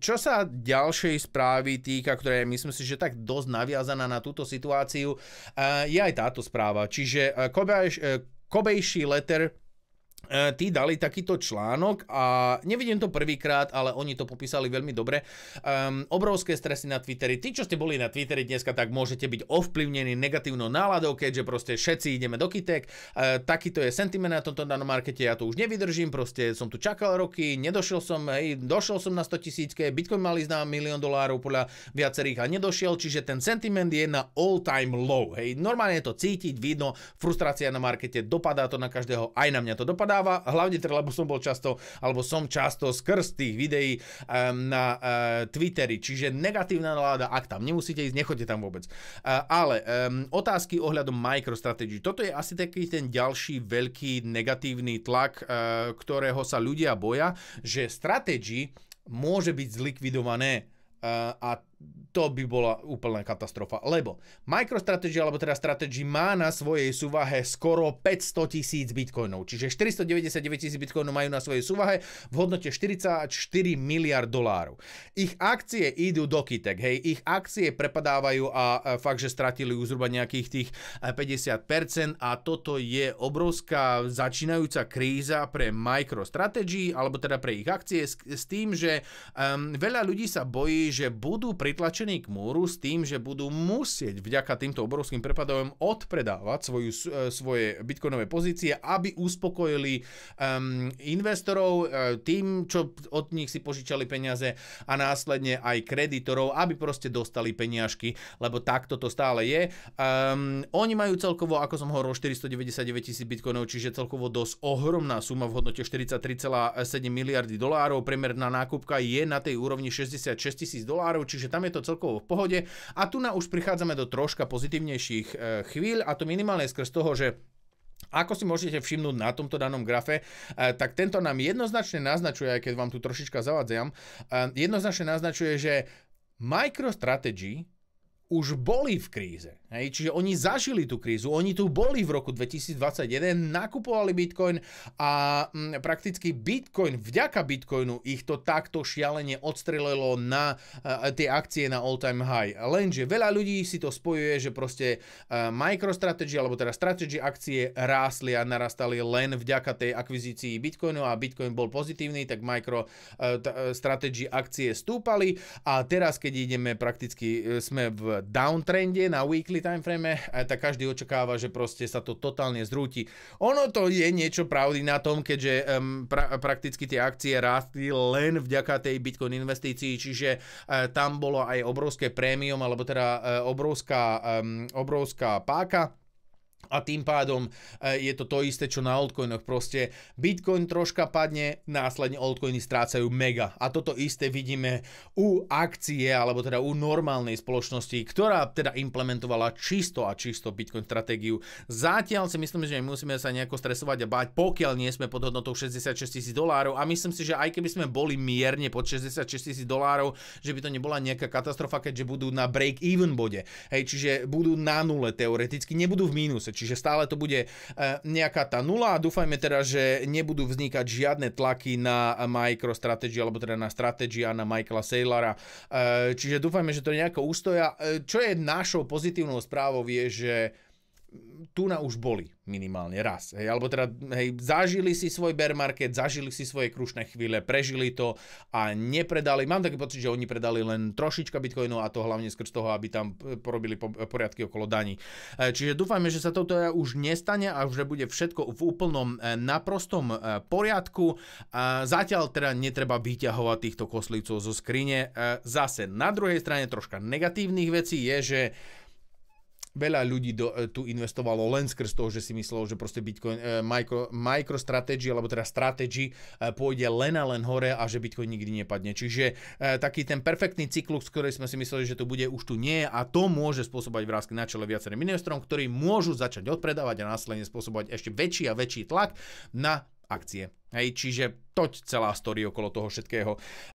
Čo sa ďalšej správy týka, ktorá je, myslím si, že tak dosť naviazaná na túto situáciu, je aj táto správa. Čiže Kobejší Letter, tí dali takýto článok a nevidím to prvýkrát, ale oni to popísali veľmi dobre. Obrovské stresy na Twitteri. Tí, čo ste boli na Twitteri dneska, tak môžete byť ovplyvnení negatívnou náladou, keďže proste všetci ideme do kytek. Takýto je sentiment na tomto danom markete, ja to už nevydržím, proste som tu čakal roky, došiel som na 100 000, Bitcoin mal ísť na $1 000 000 podľa viacerých a nedošiel, čiže ten sentiment je na all time low. Hej. Normálne je to cítiť, vidno, frustrácia na markete, dopadá to na každého, aj na mňa to dopadá. Hlavne teda, lebo som často skrz tých videí na Twitteri, čiže negatívna nálada, ak tam nemusíte ísť, nechoďte tam vôbec. Ale otázky ohľadom MicroStrategy. Toto je asi taký ten ďalší veľký negatívny tlak, ktorého sa ľudia boja, že Strategy môže byť zlikvidované a to by bola úplná katastrofa, lebo MicroStrategy, alebo teda Strategy má na svojej súvahe skoro 500 000 bitcoinov, čiže 499 000 bitcoinov majú na svojej súvahe v hodnote $44 miliard. Ich akcie idú do kytek, hej, ich akcie prepadávajú a fakt, že stratili už zhruba nejakých tých 50% a toto je obrovská začínajúca kríza pre MicroStrategy, alebo teda pre ich akcie s tým, že veľa ľudí sa bojí, že budú pritlačení k múru s tým, že budú musieť vďaka týmto obrovským prepadom odpredávať svoje bitcoinové pozície, aby uspokojili investorov tým, čo od nich si požičali peniaze a následne aj kreditorov, aby proste dostali peniažky, lebo takto to stále je. Oni majú celkovo, ako som hovoril, 499 000 bitcoinov, čiže celkovo dosť ohromná suma v hodnote $43,7 miliardy. Priemerná nákupka je na tej úrovni $66 000, čiže tam je to celkovo v pohode. A tu už prichádzame do troška pozitívnejších chvíľ, a to minimálne skrz toho, že ako si môžete všimnúť na tomto danom grafe, tak tento nám jednoznačne naznačuje, aj keď vám tu trošička zavadzam, jednoznačne naznačuje, že MicroStrategy už boli v kríze. Hej? Čiže oni zažili tú krízu, oni tu boli v roku 2021, nakupovali Bitcoin a prakticky Bitcoin, vďaka Bitcoinu ich to takto šialene odstrelilo na tie akcie na all time high. Lenže veľa ľudí si to spojuje, že proste MicroStrategy, alebo teda Strategy akcie rástli a narastali len vďaka tej akvizícii Bitcoinu a Bitcoin bol pozitívny, tak MicroStrategy akcie stúpali a teraz, keď ideme prakticky, sme v downtrende na weekly timeframe, tak každý očakáva, že proste sa to totálne zrúti. Ono to je niečo pravdy na tom, keďže prakticky tie akcie rástli len vďaka tej Bitcoin investícii, čiže tam bolo aj obrovské prémium, alebo teda obrovská páka. A tým pádom je to isté, čo na altcoinoch. Proste Bitcoin troška padne, následne altcoiny strácajú mega. A toto isté vidíme u akcie, alebo teda u normálnej spoločnosti, ktorá teda implementovala čisto Bitcoin stratégiu. Zatiaľ si myslím, že musíme sa nejako stresovať a báť, pokiaľ nie sme pod hodnotou $66 000. A myslím si, že aj keby sme boli mierne pod $66 000, že by to nebola nejaká katastrofa, keďže budú na break-even bode. Hej, čiže budú na nule teoreticky, nebudú v mínuse. Čiže stále to bude nejaká tá nula a dúfajme teda, že nebudú vznikať žiadne tlaky na MicroStrategy, alebo teda na Strategy a na Michaela Saylora. Čiže dúfajme, že to nejako ustoja. Čo je našou pozitívnou správou je, že tu na už boli minimálne raz. Hej, alebo teda zažili si svoj bear market, zažili si svoje krušné chvíle, prežili to a nepredali. Mám taký pocit, že oni predali len trošička bitcoinu a to hlavne skrz toho, aby tam porobili poriadky okolo daní. Čiže dúfajme, že sa toto už nestane a že bude všetko v úplnom naprostom poriadku. Zatiaľ teda netreba vyťahovať týchto koslivcov zo skrine. Zase na druhej strane troška negatívnych vecí je, že veľa ľudí tu investovalo len skrz toho, že si myslelo, že proste Bitcoin, MicroStrategy, alebo teda Strategy pôjde len a len hore a že Bitcoin nikdy nepadne. Čiže taký ten perfektný cyklus, ktorý sme si mysleli, že to bude, už tu nie je a to môže spôsobať vrásky na čele viacerým investorom, ktorí môžu začať odpredávať a následne spôsobovať ešte väčší a väčší tlak na akcie. Hej, čiže toť celá story okolo toho všetkého.